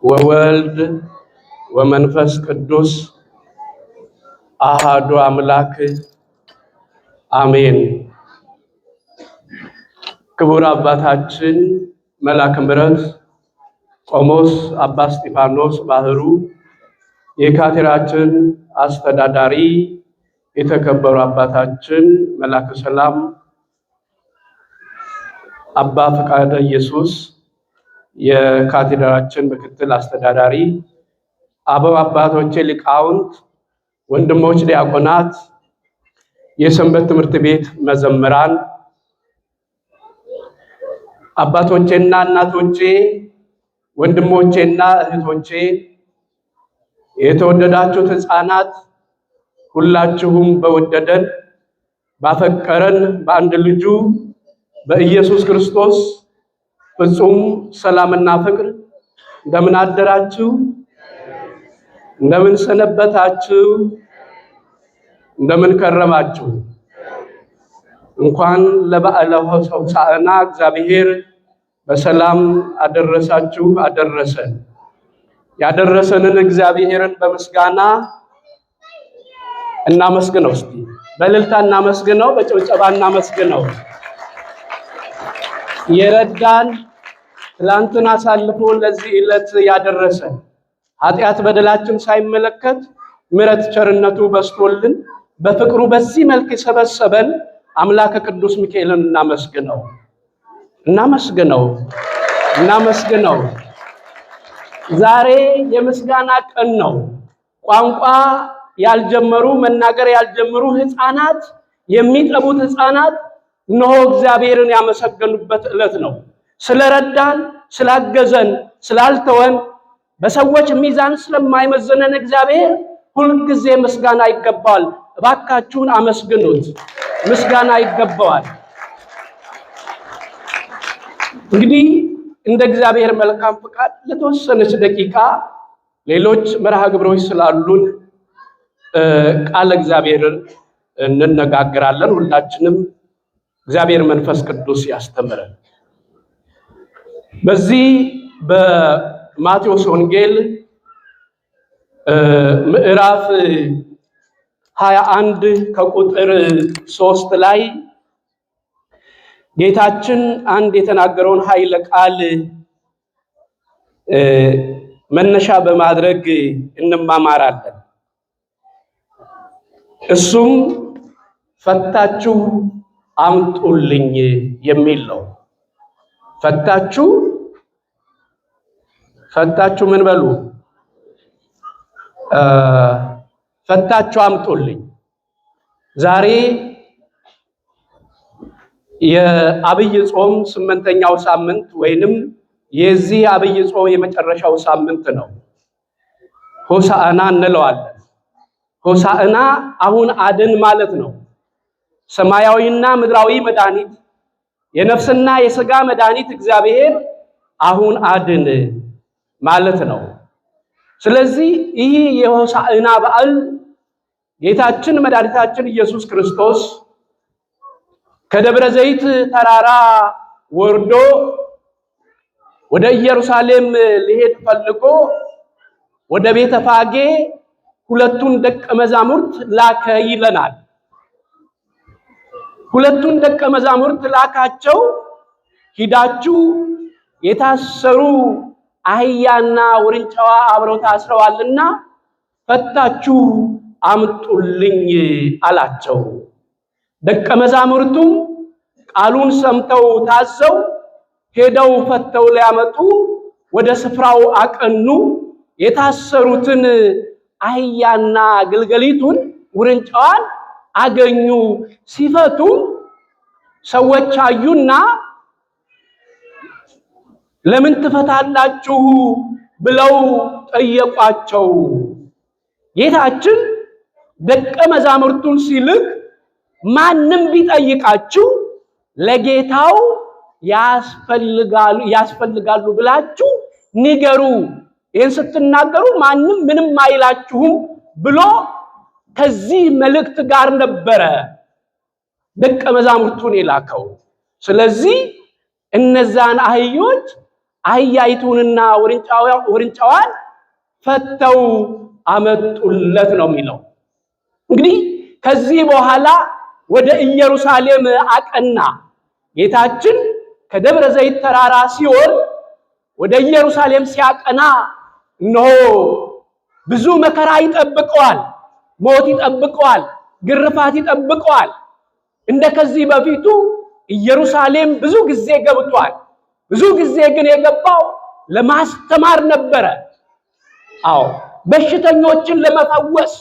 ወወልድ ወመንፈስ ቅዱስ አሃዱ አምላክ አሜን። ክቡር አባታችን መልአከ ምሕረት ቆሞስ አባ እስጢፋኖስ ባህሩ የካቴድራችን አስተዳዳሪ፣ የተከበሩ አባታችን መልአከ ሰላም አባ ፈቃደ ኢየሱስ የካቴድራችን ምክትል አስተዳዳሪ፣ አበው አባቶቼ ሊቃውንት፣ ወንድሞች ዲያቆናት፣ የሰንበት ትምህርት ቤት መዘምራን፣ አባቶቼና እናቶቼ፣ ወንድሞቼና እህቶቼ፣ የተወደዳችሁት ሕፃናት ሁላችሁም በወደደን ባፈቀረን በአንድ ልጁ በኢየሱስ ክርስቶስ ፍጹም ሰላምና ፍቅር እንደምን አደራችሁ? እንደምን ሰነበታችሁ? እንደምን ከረማችሁ? እንኳን ለበዓለ ሆሳዕና እግዚአብሔር በሰላም አደረሳችሁ አደረሰን። ያደረሰንን እግዚአብሔርን በምስጋና እናመስግነው። እስቲ በእልልታ እናመስግነው፣ በጭብጨባ እናመስግነው። የረዳን ትላንትን አሳልፎ ለዚህ ዕለት ያደረሰን ኃጢአት በደላችን ሳይመለከት ምሕረት ቸርነቱ በስቶልን በፍቅሩ በዚህ መልክ የሰበሰበን አምላከ ቅዱስ ሚካኤልን እናመስግነው እናመስግነው እናመስግነው። ዛሬ የምስጋና ቀን ነው። ቋንቋ ያልጀመሩ መናገር ያልጀመሩ ሕፃናት የሚጠቡት ሕፃናት እነሆ እግዚአብሔርን ያመሰገኑበት ዕለት ነው። ስለረዳን፣ ስላገዘን፣ ስላልተወን በሰዎች ሚዛን ስለማይመዘነን እግዚአብሔር ሁልጊዜ ምስጋና ይገባዋል። እባካችሁን አመስግኑት፣ ምስጋና ይገባዋል። እንግዲህ እንደ እግዚአብሔር መልካም ፍቃድ ለተወሰነች ደቂቃ ሌሎች መርሃ ግብሮች ስላሉን ቃለ እግዚአብሔርን እንነጋገራለን። ሁላችንም እግዚአብሔር መንፈስ ቅዱስ ያስተምረን። በዚህ በማቴዎስ ወንጌል ምዕራፍ 21 ከቁጥር 3 ላይ ጌታችን አንድ የተናገረውን ኃይለ ቃል መነሻ በማድረግ እንማማራለን። እሱም ፈታችሁ አምጡልኝ የሚል ነው። ፈታችሁ ምን በሉ? ፈታችሁ አምጡልኝ። ዛሬ የአብይ ጾም 8ኛው ሳምንት ወይንም የዚህ አብይ ጾም የመጨረሻው ሳምንት ነው። ሆሳዕና እንለዋለን። ሆሳዕና አሁን አድን ማለት ነው። ሰማያዊና ምድራዊ መድኃኒት፣ የነፍስና የሥጋ መድኃኒት እግዚአብሔር አሁን አድን ማለት ነው። ስለዚህ ይህ የሆሳዕና በዓል ጌታችን መድኃኒታችን ኢየሱስ ክርስቶስ ከደብረ ዘይት ተራራ ወርዶ ወደ ኢየሩሳሌም ሊሄድ ፈልጎ ወደ ቤተ ፋጌ ሁለቱን ደቀ መዛሙርት ላከ ይለናል። ሁለቱን ደቀ መዛሙርት ላካቸው። ሂዳችሁ የታሰሩ አህያና ውርንጫዋ አብረው ታስረዋልና ፈታችሁ አምጡልኝ አላቸው። ደቀ መዛሙርቱም ቃሉን ሰምተው ታዘው ሄደው ፈተው ሊያመጡ ወደ ስፍራው አቀኑ። የታሰሩትን አህያና ግልገሊቱን ውርንጫዋን አገኙ። ሲፈቱ ሰዎች አዩና ለምን ትፈታላችሁ ብለው ጠየቋቸው። ጌታችን ደቀ መዛሙርቱን ሲልክ ማንም ቢጠይቃችሁ ለጌታው ያስፈልጋሉ ብላችሁ ንገሩ። ይህን ስትናገሩ ማንም ምንም አይላችሁም ብሎ ከዚህ መልእክት ጋር ነበረ ደቀ መዛሙርቱን የላከው። ስለዚህ እነዛን አህዮች አህያይቱንና ውርንጫዋን ፈተው አመጡለት ነው የሚለው። እንግዲህ ከዚህ በኋላ ወደ ኢየሩሳሌም አቀና። ጌታችን ከደብረ ዘይት ተራራ ሲወርድ ወደ ኢየሩሳሌም ሲያቀና እነሆ ብዙ መከራ ይጠብቀዋል፣ ሞት ይጠብቀዋል፣ ግርፋት ይጠብቀዋል። እንደከዚህ በፊቱ ኢየሩሳሌም ብዙ ጊዜ ገብቷል። ብዙ ጊዜ ግን የገባው ለማስተማር ነበረ። አዎ በሽተኞችን ለመፈወስ፣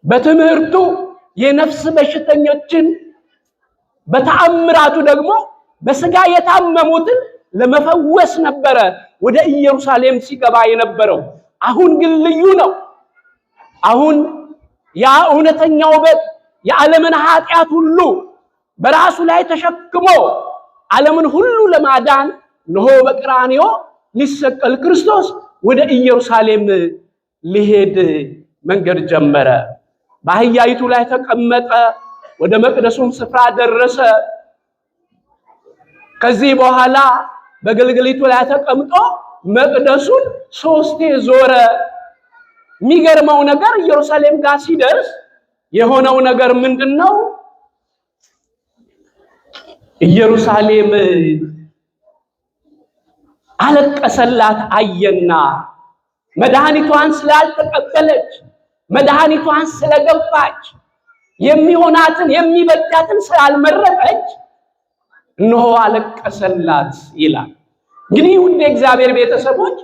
በትምህርቱ የነፍስ በሽተኞችን፣ በተአምራቱ ደግሞ በስጋ የታመሙትን ለመፈወስ ነበረ ወደ ኢየሩሳሌም ሲገባ የነበረው። አሁን ግን ልዩ ነው። አሁን ያ እውነተኛው በግ የዓለምን ኃጢአት ሁሉ በራሱ ላይ ተሸክሞ ዓለምን ሁሉ ለማዳን እነሆ በቀራንዮ ሊሰቀል ክርስቶስ ወደ ኢየሩሳሌም ሊሄድ መንገድ ጀመረ። በአህያይቱ ላይ ተቀመጠ። ወደ መቅደሱም ስፍራ ደረሰ። ከዚህ በኋላ በግልግሊቱ ላይ ተቀምጦ መቅደሱን 3 ዞረ። የሚገርመው ነገር ኢየሩሳሌም ጋር ሲደርስ የሆነው ነገር ምንድነው? ኢየሩሳሌም አለቀሰላት አየና፣ መድኃኒቷን ስላልተቀበለች፣ መድኃኒቷን ስለገፋች፣ የሚሆናትን የሚበጃትን ስላልመረጠች እነሆ አለቀሰላት ይላል። እንግዲህ ውድ የእግዚአብሔር ቤተሰቦች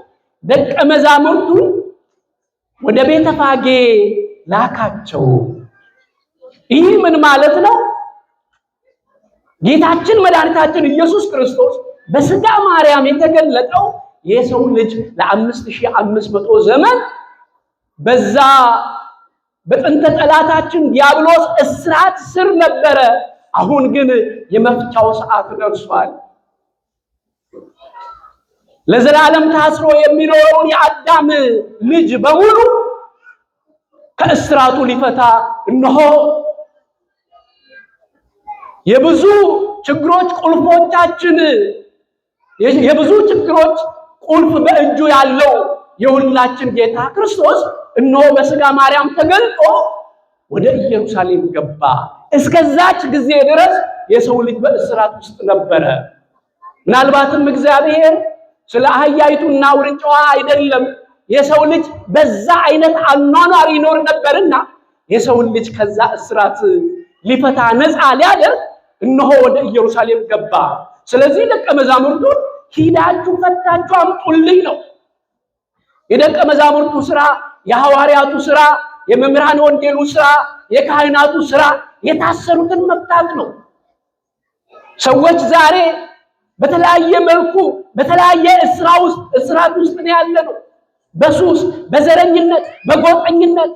ደቀ መዛሙርቱን ወደ ቤተፋጌ ላካቸው። ይህ ምን ማለት ነው? ጌታችን መድኃኒታችን ኢየሱስ ክርስቶስ በስጋ ማርያም የተገለጠው የሰው ልጅ ለ5500 ዘመን በዛ በጥንተ ጠላታችን ዲያብሎስ እስራት ስር ነበረ። አሁን ግን የመፍቻው ሰዓት ደርሷል። ለዘላለም ታስሮ የሚኖረውን የአዳም ልጅ በሙሉ ከእስራቱ ሊፈታ እነሆ የብዙ ችግሮች ቁልፎቻችን የብዙ ችግሮች ቁልፍ በእጁ ያለው የሁላችን ጌታ ክርስቶስ እነሆ በስጋ ማርያም ተገልጦ ወደ ኢየሩሳሌም ገባ። እስከዛች ጊዜ ድረስ የሰው ልጅ በእስራት ውስጥ ነበረ። ምናልባትም እግዚአብሔር ስለ አህያይቱና ውርንጫዋ አይደለም፣ የሰው ልጅ በዛ አይነት አኗኗር ይኖር ነበርና የሰው ልጅ ከዛ እስራት ሊፈታ ነፃ ሊያደርግ እነሆ ወደ ኢየሩሳሌም ገባ። ስለዚህ ደቀ መዛሙርቱን ሂዳችሁ ፈታችሁ አምጡልኝ ነው። የደቀ መዛሙርቱ ስራ፣ የሐዋርያቱ ስራ፣ የመምህራን ወንጌሉ ስራ፣ የካህናቱ ስራ የታሰሩትን መፍታት ነው። ሰዎች ዛሬ በተለያየ መልኩ በተለያየ እስራት ውስጥ ነው ያለነው። በሱስ፣ በዘረኝነት፣ በጎጠኝነት፣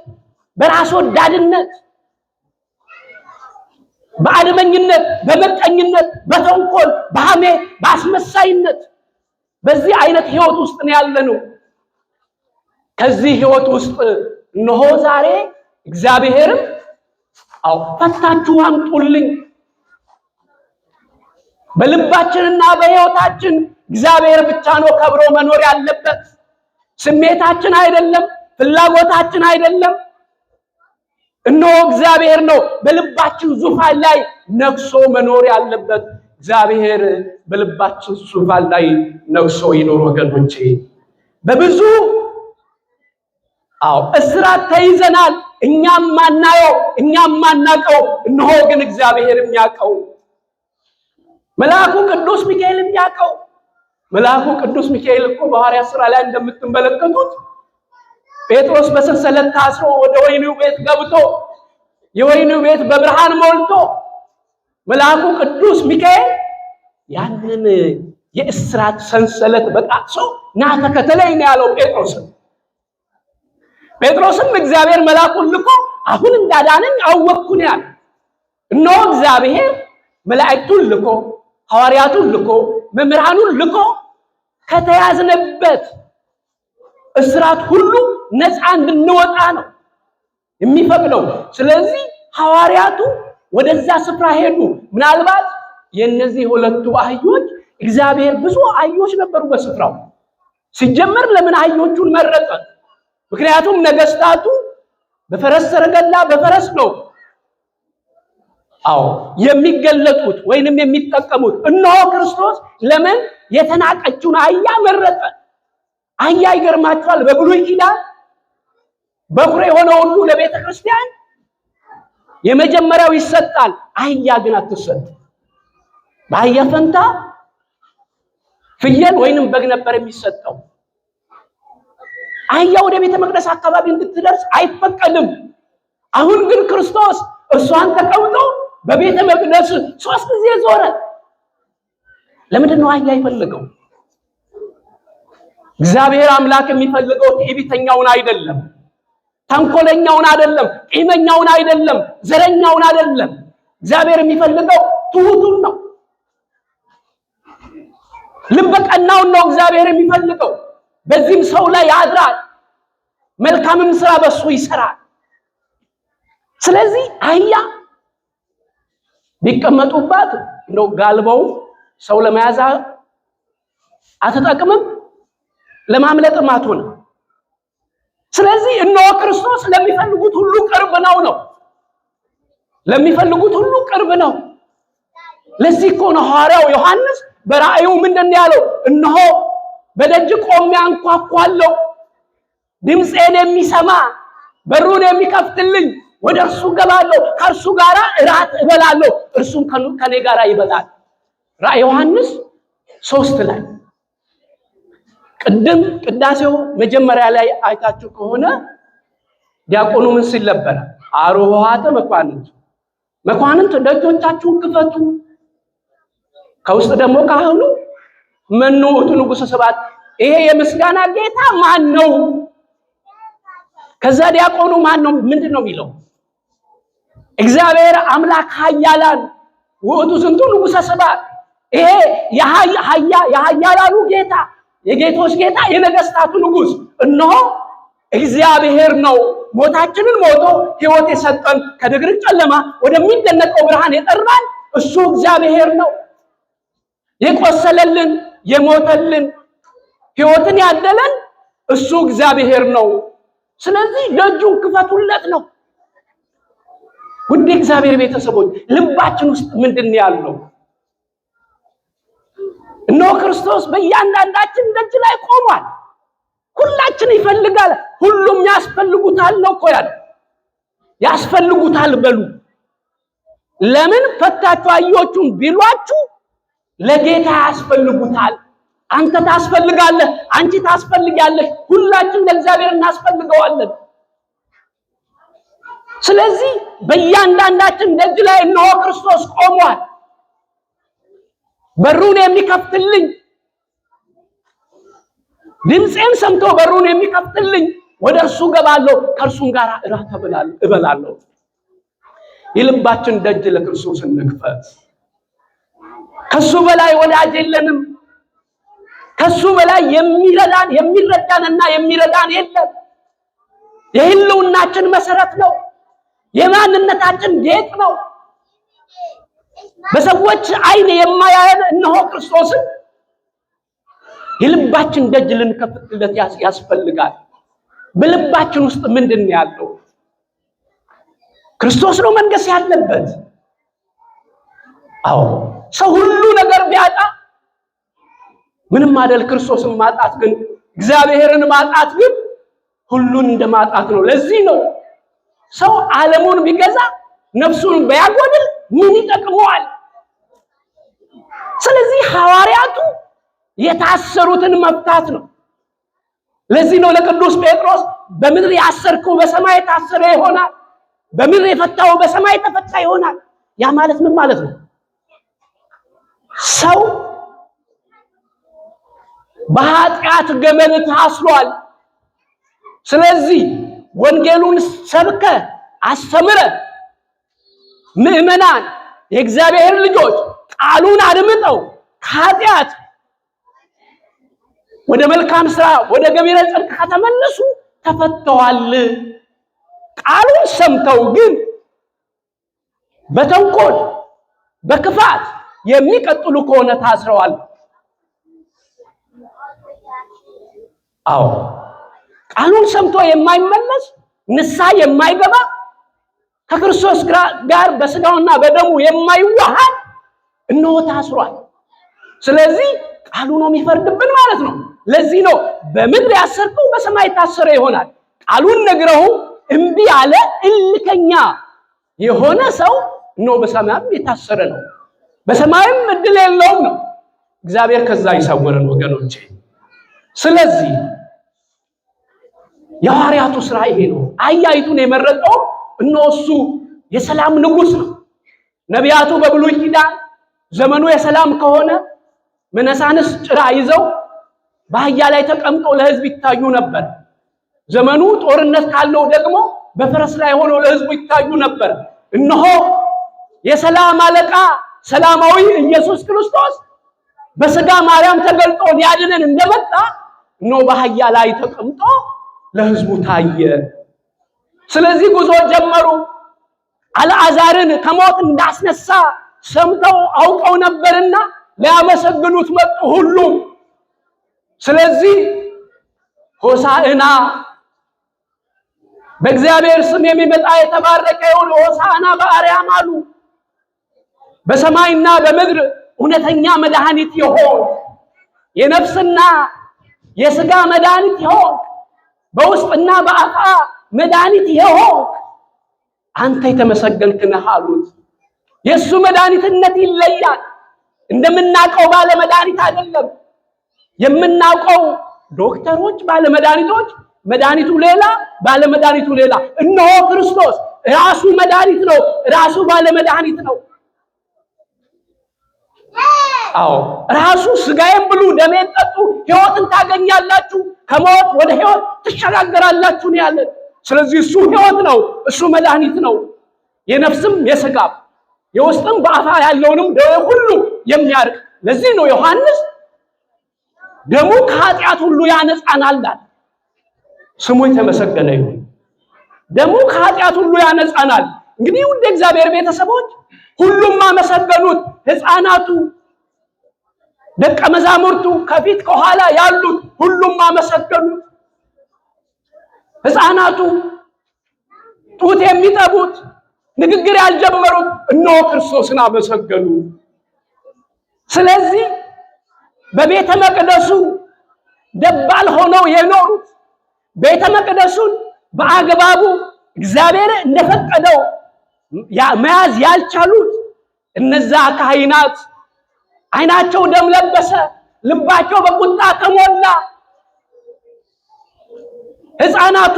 በራስ ወዳድነት፣ በአድመኝነት፣ በመቀኝነት፣ በተንኮል፣ በሐሜት፣ በአስመሳይነት በዚህ አይነት ህይወት ውስጥ ነው ያለነው። ከዚህ ህይወት ውስጥ እነሆ ዛሬ እግዚአብሔርም ፈታችሁ አምጡልኝ። በልባችንና በህይወታችን እግዚአብሔር ብቻ ነው ከብሮ መኖር ያለበት። ስሜታችን አይደለም፣ ፍላጎታችን አይደለም። እነሆ እግዚአብሔር ነው በልባችን ዙፋን ላይ ነግሶ መኖር ያለበት። እግዚአብሔር በልባችን ዙፋን ላይ ነግሶ ይኖር። ወገኖቼ በብዙ እስራት ተይዘናል። እኛም ማናየው፣ እኛም ማናቀው፣ እነሆ ግን እግዚአብሔር የሚያውቀው፣ መልአኩ ቅዱስ ሚካኤል የሚያውቀው። መልአኩ ቅዱስ ሚካኤል እኮ በሐዋርያት ሥራ ላይ እንደምትመለከቱት ጴጥሮስ በሰንሰለት ታስሮ ወደ ወህኒው ቤት ገብቶ የወህኒው ቤት በብርሃን ሞልቶ መልአኩ ቅዱስ ሚካኤል ያንን የእስራት ሰንሰለት በጣጥሶ ና ተከተለኝ ነው ያለው ጴጥሮስን። ጴጥሮስም እግዚአብሔር መልአኩን ልኮ አሁን እንዳዳነኝ አወቅኩኝ ያለ። እነሆ እግዚአብሔር መላእክቱን ልኮ ሐዋርያቱን ልኮ መምህራኑን ልኮ ከተያዝነበት እስራት ሁሉ ነፃ እንድንወጣ ነው የሚፈቅደው። ስለዚህ ሐዋርያቱ ወደዛ ስፍራ ሄዱ። ምናልባት የነዚህ ሁለቱ አህዮች እግዚአብሔር ብዙ አህዮች ነበሩ በስፍራው። ሲጀመር ለምን አህዮቹን መረጠ? ምክንያቱም ነገስታቱ በፈረስ ሰረገላ በፈረስ ነው የሚገለጡት ወይንም የሚጠቀሙት። እነሆ ክርስቶስ ለምን የተናቀችውን አህያ መረጠ? አህያ ይገርማችኋል፣ በብሉይ ኪዳን በኩር የሆነ ሁሉ ለቤተ ክርስቲያን የመጀመሪያው ይሰጣል። አህያ ግን አትሰጥ። በአህያ ፈንታ ፍየል ወይንም በግ ነበር የሚሰጠው። አህያ ወደ ቤተ መቅደስ አካባቢ እንድትደርስ አይፈቀድም። አሁን ግን ክርስቶስ እሷን ተቀምጦ በቤተ መቅደስ 3 ጊዜ ዞረ። ለምንድን ነው አህያ የፈለገው? እግዚአብሔር አምላክ የሚፈልገው ትዕቢተኛውን አይደለም፣ ተንኮለኛውን አይደለም፣ ቂመኛውን አይደለም፣ ዘረኛውን አይደለም። እግዚአብሔር የሚፈልገው ትሁቱን ነው፣ ልበ ቀናውን ነው እግዚአብሔር የሚፈልገው። በዚህም ሰው ላይ ያድራል፣ መልካምም ስራ በሱ ይሰራል። ስለዚህ አህያ ቢቀመጡባት ነው ጋልበው ሰው ለመያዝ አትጠቅምም፣ ለማምለጥም አትሆንም። ስለዚህ እነሆ ክርስቶስ ለሚፈልጉት ሁሉ ቅርብ ነው። ለሚፈልጉት ሁሉ ቅርብ ነው። ለዚህ እኮ ነው ሐዋርያው ዮሐንስ በራእዩ ምንድን ያለው? እነሆ በደጅ ቆሜ አንኳኳለሁ፣ ድምፄን የሚሰማ በሩን የሚከፍትልኝ ወደ እርሱ ገባለሁ፣ ከእርሱ ጋር እራት እበላለሁ፣ እርሱም ከኔ ጋር ይበላል። ራእይ ዮሐንስ 3 ላይ ቅድም ቅዳሴው መጀመሪያ ላይ አይታችሁ ከሆነ ዲያቆኑ ምን ሲል ነበር? አሮሃተ መኳንንት ደጆቻችሁን ክፈቱ። ከውስጥ ደግሞ ካህኑ መኑ ውእቱ ንጉሠ ሰብዓት፣ ይሄ የምስጋና ጌታ ማን ነው? ከዛ ዲያቆኑ ማን ነው? ምንድን ነው የሚለው? እግዚአብሔር አምላክ ኃያላን ውእቱ ዝንቱ ንጉሠ ሰብዓት፣ ይሄ የኃያላኑ ጌታ የጌቶች ጌታ የነገስታቱ ንጉሥ እነሆ እግዚአብሔር ነው። ሞታችንን ሞቶ ሕይወት የሰጠን ከድቅድቅ ጨለማ ወደሚደነቀው ብርሃን የጠራን እሱ እግዚአብሔር ነው። የቆሰለልን የሞተልን ሕይወትን ያደለን እሱ እግዚአብሔር ነው። ስለዚህ ደጁን ክፈቱለት ነው። ውድ እግዚአብሔር ቤተሰቦች ልባችን ውስጥ ምንድን ያለው? እነሆ ክርስቶስ በእያንዳንዳችን ደጅ ላይ ቆሟል። ሁላችን ይፈልጋል። ሁሉም ያስፈልጉታል ነው እኮ ያለው። ያስፈልጉታል በሉ። ለምን ፈታችሁ አህዮቹን ቢሏችሁ ለጌታ ያስፈልጉታል። አንተ ታስፈልጋለህ፣ አንቺ ታስፈልጊያለሽ። ሁላችን ለእግዚአብሔር እናስፈልገዋለን። ስለዚህ በእያንዳንዳችን ደጅ ላይ እነሆ ክርስቶስ ቆሟል። በሩን የሚከፍትልኝ ድምፄን ሰምቶ በሩን የሚከፍትልኝ ወደ እርሱ ገባለሁ፣ ከእርሱም ጋር እራት እበላለሁ። የልባችን ደጅ ለክርስቶስ እንክፈት። ከሱ በላይ ወዳጅ የለንም። ከሱ በላይ የሚረዳንና የሚረዳን የለም። የህልውናችን መሰረት ነው። የማንነታችን ጌጥ ነው። በሰዎች አይን የማያየን እነሆ ክርስቶስን የልባችን ደጅ ልንከፍትለት ያስፈልጋል። በልባችን ውስጥ ምንድን ያለው? ክርስቶስ ነው መንገስ ያለበት። አዎ ሰው ሁሉ ነገር ቢያጣ ምንም አይደል። ክርስቶስን ማጣት ግን እግዚአብሔርን ማጣት ግን ሁሉን እንደማጣት ነው። ለዚህ ነው ሰው ዓለሙን ቢገዛ ነፍሱን ቢያጎድል ምን ይጠቅመዋል? ስለዚህ ሐዋርያቱ የታሰሩትን መፍታት ነው። ለዚህ ነው ለቅዱስ ጴጥሮስ በምድር ያሰርከው በሰማይ ታሰረ ይሆናል፣ በምድር የፈታው በሰማይ ተፈታ ይሆናል። ያ ማለት ምን ማለት ነው? ሰው በኃጢአት ገመድ ታስሯል። ስለዚህ ወንጌሉን ሰብከ አስተምረ ምእመናን የእግዚአብሔር ልጆች ቃሉን አድምጠው ከኃጢአት ወደ መልካም ስራ ወደ ገቢረ ጽድቅ ከተመለሱ ተፈተዋል። ቃሉን ሰምተው ግን በተንኮል በክፋት የሚቀጥሉ ከሆነ ታስረዋል። አዎ ቃሉን ሰምቶ የማይመለስ ንስሐ የማይገባ ከክርስቶስ ጋር በስጋውና በደሙ የማይዋሃድ እነሆ ታስሯል። ስለዚህ ቃሉ ነው የሚፈርድብን ማለት ነው። ለዚህ ነው በምድር ያሰርከው በሰማይ ታሰረ ይሆናል። ቃሉን ነግረው እምቢ ያለ እልከኛ የሆነ ሰው ነው በሰማይም የታሰረ ነው፣ በሰማይም እድል የለውም ነው። እግዚአብሔር ከዛ ይሰውረን ወገኖቼ። ስለዚህ የሐዋርያቱ ስራ ይሄ ነው። አህያይቱን የመረጠው እነሆ እሱ የሰላም ንጉሥ ነው። ነቢያቱ በብሉይ ኪዳን ዘመኑ የሰላም ከሆነ መነሳንስ ጭራ ይዘው በአህያ ላይ ተቀምጠው ለሕዝብ ይታዩ ነበር። ዘመኑ ጦርነት ካለው ደግሞ በፈረስ ላይ ሆነው ለሕዝቡ ይታዩ ነበር። እነሆ የሰላም አለቃ ሰላማዊ ኢየሱስ ክርስቶስ በስጋ ማርያም ተገልጦ ሊያድነን እንደመጣ እነሆ በአህያ ላይ ተቀምጦ ለሕዝቡ ታየ። ስለዚህ ጉዞ ጀመሩ። አልዓዛርን ከሞት እንዳስነሳ ሰምተው አውቀው ነበርና ሊያመሰግኑት መጡ ሁሉም። ስለዚህ ሆሳዕና በእግዚአብሔር ስም የሚመጣ የተባረከ ይሁን ሆሳዕና በአርያም አሉ። በሰማይና በምድር እውነተኛ መድኃኒት ይሆን፣ የነፍስና የሥጋ መድኃኒት ይሆን፣ በውስጥና በአፋ መድኃኒት ይሆን፣ አንተ የተመሰገንክ ነህ አሉት። የእሱ መድኃኒትነት ይለያል። እንደምናውቀው ባለ መድኃኒት አይደለም። የምናውቀው ዶክተሮች ባለ መድኃኒቶች፣ መድኃኒቱ ሌላ ባለ መድኃኒቱ ሌላ። እነሆ ክርስቶስ ራሱ መድኃኒት ነው፣ ራሱ ባለ መድኃኒት ነው። አዎ ራሱ ስጋዬን ብሉ ደሜን ጠጡ ሕይወትን ታገኛላችሁ፣ ከሞት ወደ ሕይወት ትሸጋገራላችሁ ነው ያለን። ስለዚህ እሱ ሕይወት ነው፣ እሱ መድኃኒት ነው። የነፍስም የሥጋም የውስጥም በአፋ ያለውንም ደዌ ሁሉ የሚያርቅ። ለዚህ ነው ዮሐንስ ደሙ ከኃጢአት ሁሉ ያነጻናል። ስሙ የተመሰገነ ይሁን። ደሙ ከኃጢአት ሁሉ ያነጻናል። እንግዲህ ውድ እግዚአብሔር ቤተሰቦች ሁሉም አመሰገኑት። ሕፃናቱ፣ ደቀ መዛሙርቱ፣ ከፊት ከኋላ ያሉት ሁሉም አመሰገኑት። ሕፃናቱ፣ ጡት የሚጠቡት፣ ንግግር ያልጀመሩት እነሆ ክርስቶስን አመሰገኑ። ስለዚህ በቤተ መቅደሱ ደባል ሆነው የኖሩት ቤተ መቅደሱን በአግባቡ እግዚአብሔር እንደፈቀደው መያዝ ያልቻሉት እነዛ ካህናት ዓይናቸው ደም ለበሰ፣ ልባቸው በቁጣ ተሞላ። ሕፃናቱ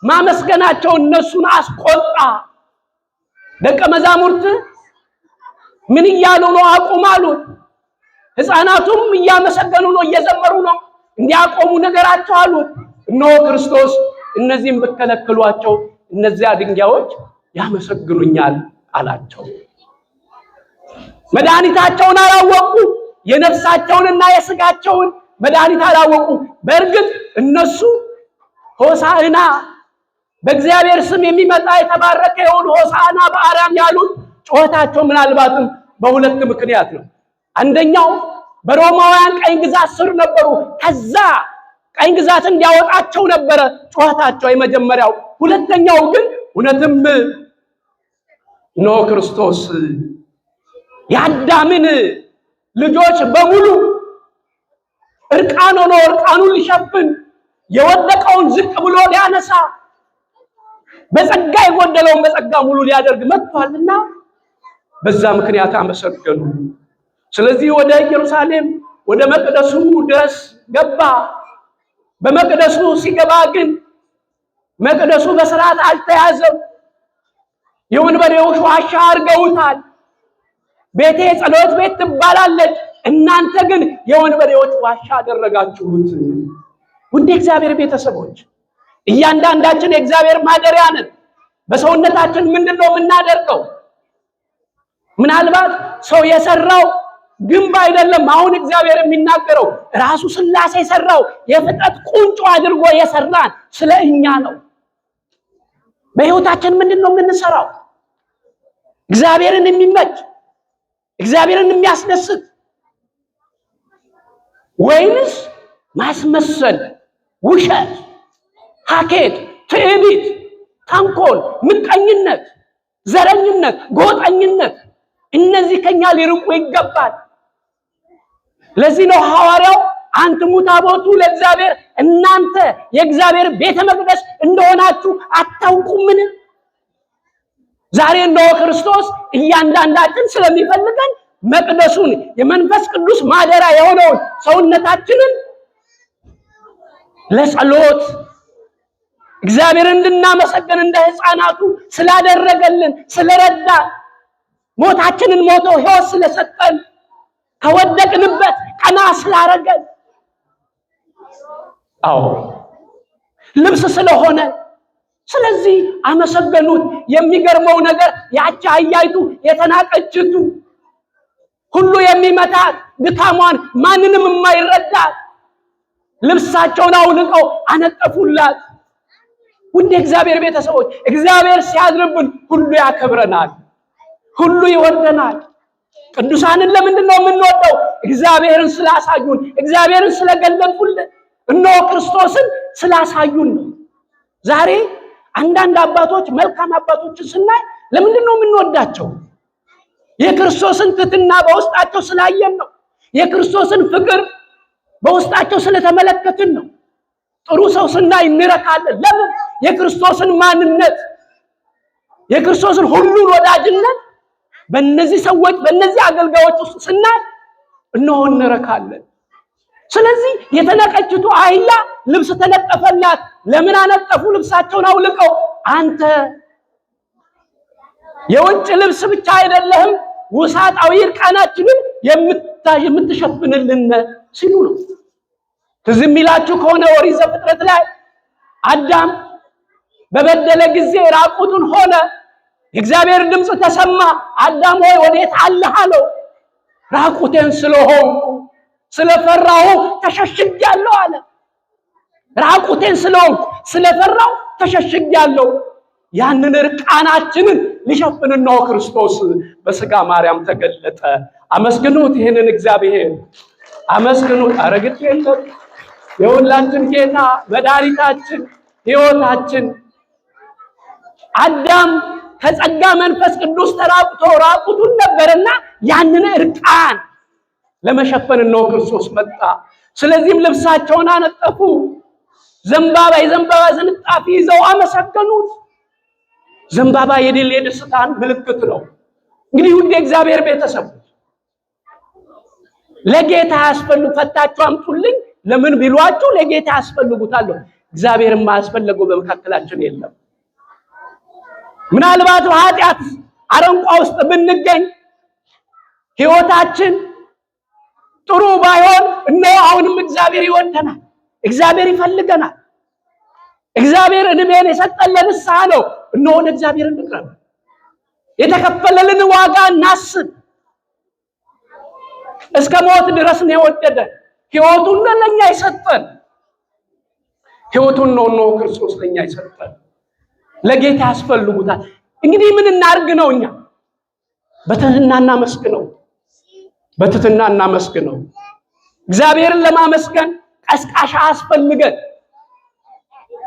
ማመስገናቸው እነሱን አስቆጣ። ደቀ መዛሙርት ምን እያሉ ነው? አቁም አሉት። ሕፃናቱም እያመሰገኑ ነው፣ እየዘመሩ ነው፣ እንዲያቆሙ ነገራቸው አሉት። እነሆ ክርስቶስ እነዚህም በከለከሏቸው እነዚያ ድንጋዮች ያመሰግኑኛል አላቸው። መድኃኒታቸውን አላወቁ። የነፍሳቸውንና የሥጋቸውን መድኃኒት አላወቁ። በእርግጥ እነሱ ሆሳዕና በእግዚአብሔር ስም የሚመጣ የተባረከ ይሁን ሆሳዕና በአርያም ያሉት ጩኸታቸው ምናልባትም በሁለት ምክንያት ነው። አንደኛው በሮማውያን ቀኝ ግዛት ስር ነበሩ። ከዛ ቀኝ ግዛት እንዲያወጣቸው ነበረ ጩኸታቸው የመጀመሪያው። ሁለተኛው ግን እውነትም ነው ክርስቶስ የአዳምን ልጆች በሙሉ እርቃን ሆኖ እርቃኑን ሊሸፍን የወደቀውን ዝቅ ብሎ ሊያነሳ በጸጋ የጎደለውን በጸጋ ሙሉ ሊያደርግ መጥቷልና በዛ ምክንያት አመሰገኑ። ስለዚህ ወደ ኢየሩሳሌም ወደ መቅደሱ ድረስ ገባ። በመቅደሱ ሲገባ ግን መቅደሱ በስርዓት አልተያዘም። የወንበዴዎች ዋሻ አድርገውታል። ቤቴ ጸሎት ቤት ትባላለች፣ እናንተ ግን የወንበዴዎች ዋሻ አደረጋችሁት። ውድ እግዚአብሔር ቤተሰቦች እያንዳንዳችን የእግዚአብሔር ማደሪያ ነን። በሰውነታችን ምንድነው የምናደርገው? ምናልባት ሰው የሰራው ግንብ አይደለም። አሁን እግዚአብሔር የሚናገረው ራሱ ሥላሴ የሰራው የፍጥረት ቁንጮ አድርጎ የሰራን ስለ እኛ ነው። በሕይወታችን ምንድነው የምንሰራው? እግዚአብሔርን የሚመች እግዚአብሔርን የሚያስደስት ወይንስ ማስመሰል ውሸት፣ ሐኬት፣ ትዕቢት፣ ተንኮል፣ ምቀኝነት፣ ዘረኝነት፣ ጎጠኝነት እነዚህ ከኛ ሊርቁ ይገባል። ለዚህ ነው ሐዋርያው አንትሙ ታቦቱ ለእግዚአብሔር እናንተ የእግዚአብሔር ቤተ መቅደስ እንደሆናችሁ አታውቁምን? ዛሬ እንደው ክርስቶስ እያንዳንዳችን ስለሚፈልገን መቅደሱን የመንፈስ ቅዱስ ማደሪያ የሆነውን ሰውነታችንን ለጸሎት እግዚአብሔርን እንድናመሰግን እንደ ሕፃናቱ ስላደረገልን ስለረዳ ሞታችንን ሞቶ ሕይወት ስለሰጠን ከወደቅንበት ቀና ስላረገን ልብስ ስለሆነ ስለዚህ አመሰገኑት። የሚገርመው ነገር ያቺ አህያይቱ የተናቀችቱ ሁሉ የሚመታት ድካሟን ማንንም የማይረዳት ልብሳቸውን አውልቀው አነጠፉላት። ውድ እግዚአብሔር ቤተሰቦች እግዚአብሔር ሲያዝንብን ሁሉ ያከብረናል፣ ሁሉ ይወደናል። ቅዱሳንን ለምንድን ነው የምንወደው? እግዚአብሔርን ስላሳዩን፣ እግዚአብሔርን ስለገለጡልን፣ እነሆ ክርስቶስን ስላሳዩን ነው። ዛሬ አንዳንድ አባቶች መልካም አባቶችን ስናይ ለምንድን ነው የምንወዳቸው? የክርስቶስን ትሕትና በውስጣቸው ስላየን ነው። የክርስቶስን ፍቅር በውስጣቸው ስለተመለከትን ነው። ጥሩ ሰው ስናይ እንረካለን። ለምን? የክርስቶስን ማንነት፣ የክርስቶስን ሁሉን ወዳጅነት በእነዚህ ሰዎች በእነዚህ አገልጋዮች ውስጥ ስናይ እነሆ እንረካለን። ስለዚህ የተነቀችቱ አህያ ልብስ ተነጠፈላት። ለምን አነጠፉ? ልብሳቸውን አውልቀው አንተ የውጭ ልብስ ብቻ አይደለህም ውሳጣዊ እርቃናችንን የምትሸፍንልን ሲሉ ነው። ትዝ የሚላችሁ ከሆነ ኦሪት ዘፍጥረት ላይ አዳም በበደለ ጊዜ ራቁቱን ሆነ። የእግዚአብሔር ድምፅ ተሰማ። አዳም ሆይ ወዴት አለህ አለው። ራቁቴን ስለሆንኩ ስለፈራሁ ተሸሽጊያለሁ አለ። ራቁቴን ስለሆንኩ ስለፈራሁ ተሸሽጊያለሁ። ያንን እርቃናችንን ሊሸፍን ነው ክርስቶስ በስጋ ማርያም ተገለጠ። አመስግኑት፣ ይህንን እግዚአብሔር አመስግኑት። አረግጥ የለም የሁላችን ጌታ መድኃኒታችን ሕይወታችን አዳም ከጸጋ መንፈስ ቅዱስ ተራቁቶ ራቁቱን ነበርና ያንን እርቃን ለመሸፈን ነው ክርስቶስ መጣ። ስለዚህም ልብሳቸውን አነጠፉ። ዘንባባ የዘንባባ ዝንጣፊ ይዘው አመሰገኑት። ዘንባባ የድል የደስታን ምልክት ነው። እንግዲህ ውድ የእግዚአብሔር ቤተሰቦች ለጌታ ያስፈልጉ ፈታችሁ አምጡልኝ ለምን ቢሏችሁ ለጌታ ያስፈልጉታል። እግዚአብሔርን ማያስፈልገው በመካከላችን የለም። ምናልባት በኃጢአት አረንቋ ውስጥ ብንገኝ ሕይወታችን ጥሩ ባይሆን እነሆ አሁንም እግዚአብሔር ይወደናል፣ እግዚአብሔር ይፈልገናል። እግዚአብሔር እድሜን የሰጠን ለንስሐ ነው። እነሆ ለእግዚአብሔር እንቅረብ፣ የተከፈለልን ዋጋ እናስብ። እስከ ሞት ድረስ ነው የወደደን፣ ሕይወቱን ለኛ ይሰጠን። ሕይወቱን ነው ክርስቶስ ለኛ ይሰጠን። ለጌታ ያስፈልጉታል። እንግዲህ ምን እናርግ ነው? እኛ በትህትና እናመስግነው፣ በትህትና እናመስግነው። እግዚአብሔርን ለማመስገን ቀስቃሽ አያስፈልገን።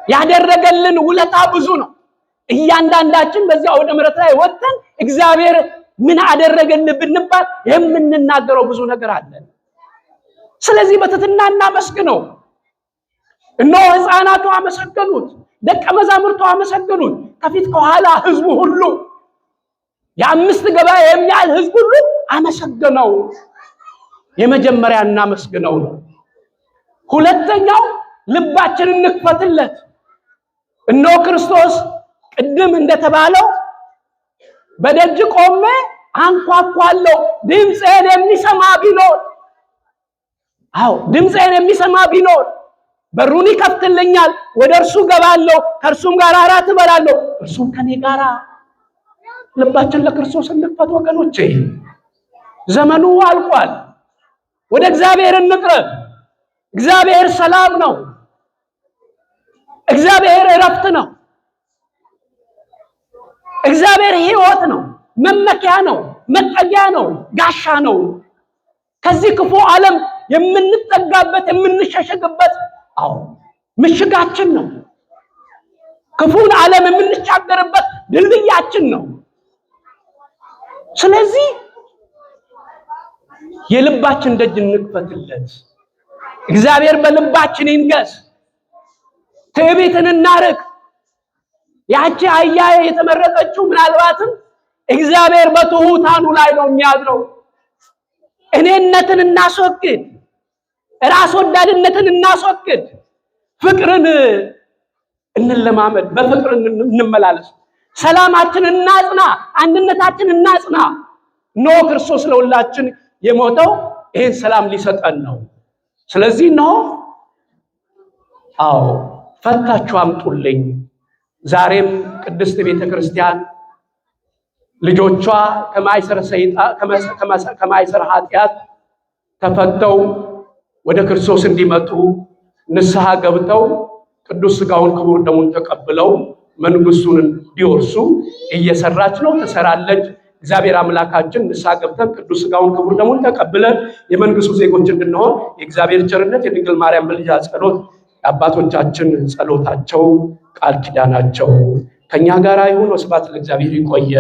ያደረገልን ውለታ ብዙ ነው። እያንዳንዳችን በዚያ ወደ ምሕረት ላይ ወጥተን እግዚአብሔር ምን አደረገልን ብንባል የምንናገረው ብዙ ነገር አለ። ስለዚህ በትህትና እናመስግነው። እነሆ ሕፃናቱ አመሰገኑት፣ ደቀ መዛሙርቱ አመሰገኑት፣ ከፊት ከኋላ ህዝቡ ሁሉ የአምስት ገበያ የሚያህል ህዝብ ሁሉ አመሰገነው። የመጀመሪያ እናመስግነው ነው። ሁለተኛው ልባችንን እንክፈትለት። እነሆ ክርስቶስ ቅድም እንደተባለው በደጅ ቆሜ አንኳኳለሁ፣ ድምፄን የሚሰማ ቢኖር ድምፄን የሚሰማ ቢኖር በሩን ይከፍትልኛል፣ ወደ እርሱ ገባለሁ፣ ከእርሱም ጋር እራት እበላለሁ፣ እርሱም ከኔ ጋር። ልባችን ለክርስቶስ እንክፈት ወገኖቼ። ዘመኑ አልቋል። ወደ እግዚአብሔር እንቅረብ። እግዚአብሔር ሰላም ነው። እግዚአብሔር እረፍት ነው። እግዚአብሔር ሕይወት ነው፣ መመኪያ ነው፣ መጠጊያ ነው፣ ጋሻ ነው። ከዚህ ክፉ ዓለም የምንጠጋበት የምንሸሸግበት ምሽጋችን ነው። ክፉን ዓለም የምንሻገርበት ድልድያችን ነው። ስለዚህ የልባችን ደጅ እንክፈትለት። እግዚአብሔር በልባችን ይንገስ። ትዕቢትን እናርቅ። ያቺ አህያ የተመረጠችው ምናልባትም እግዚአብሔር በትሑታኑ ላይ ነው የሚያድረው። እኔነትን እናስወግድ፣ ራስ ወዳድነትን እናስወግድ፣ ፍቅርን እንለማመድ፣ በፍቅር እንመላለስ፣ ሰላማችንን እናጽና፣ አንድነታችንን እናጽና። እነሆ ክርስቶስ ለሁላችን የሞተው ይህን ሰላም ሊሰጠን ነው። ስለዚህ እነሆ ፈታችሁ አምጡልኝ። ዛሬም ቅድስት ቤተ ክርስቲያን ልጆቿ ከማይሰር ኃጢአት ተፈተው ወደ ክርስቶስ እንዲመጡ ንስሐ ገብተው ቅዱስ ሥጋውን ክቡር ደሙን ተቀብለው መንግስቱን እንዲወርሱ እየሰራች ነው፣ ትሰራለች። እግዚአብሔር አምላካችን ንስሐ ገብተን ቅዱስ ሥጋውን ክቡር ደሙን ተቀብለን የመንግስቱ ዜጎች እንድንሆን የእግዚአብሔር ቸርነት፣ የድንግል ማርያም ምልጃ ጸሎት፣ የአባቶቻችን ጸሎታቸው ቃል ኪዳናቸው ከኛ ጋር ይሁን። ወስብሐት ለእግዚአብሔር። ይቆየ።